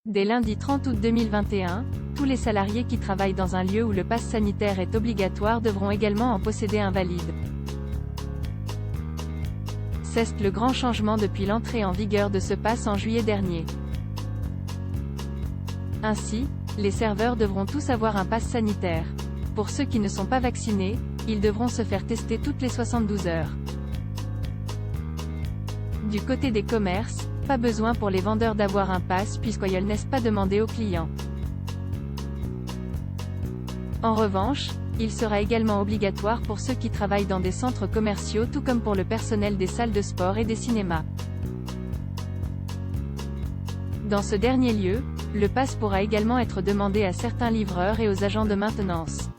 Dès lundi 30 août 2021, tous les salariés qui travaillent dans un lieu où le pass sanitaire est obligatoire devront également en posséder un valide. C'est le grand changement depuis l'entrée en vigueur de ce pass en juillet dernier. Ainsi, les serveurs devront tous avoir un pass sanitaire. Pour ceux qui ne sont pas vaccinés, ils devront se faire tester toutes les 72 heures. Du côté des commerces, pas besoin pour les vendeurs d'avoir un pass puisqu'ils n'est pas demandé aux clients. En revanche, il sera également obligatoire pour ceux qui travaillent dans des centres commerciaux tout comme pour le personnel des salles de sport et des cinémas. Dans ce dernier lieu, le pass pourra également être demandé à certains livreurs et aux agents de maintenance.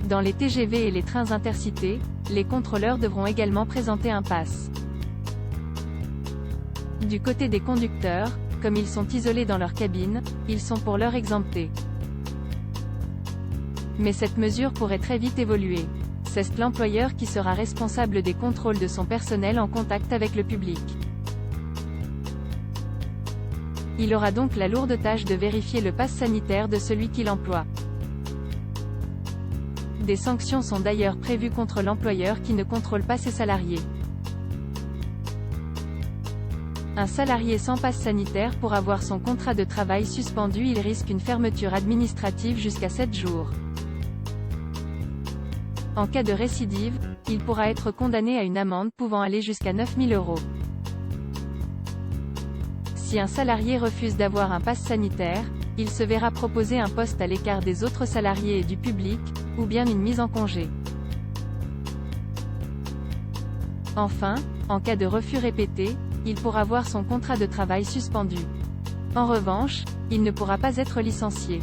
Dans les TGV et les trains intercités, les contrôleurs devront également présenter un pass. Du côté des conducteurs, comme ils sont isolés dans leur cabine, ils sont pour l'heure exemptés. Mais cette mesure pourrait très vite évoluer. C'est l'employeur qui sera responsable des contrôles de son personnel en contact avec le public. Il aura donc la lourde tâche de vérifier le pass sanitaire de celui qui l'emploie. Des sanctions sont d'ailleurs prévues contre l'employeur qui ne contrôle pas ses salariés. Un salarié sans passe sanitaire pourra voir son contrat de travail suspendu, il risque une fermeture administrative jusqu'à 7 jours. En cas de récidive, il pourra être condamné à une amende pouvant aller jusqu'à 9 000 €. Si un salarié refuse d'avoir un pass sanitaire, il se verra proposer un poste à l'écart des autres salariés et du public, ou bien une mise en congé. Enfin, en cas de refus répété, il pourra voir son contrat de travail suspendu. En revanche, il ne pourra pas être licencié.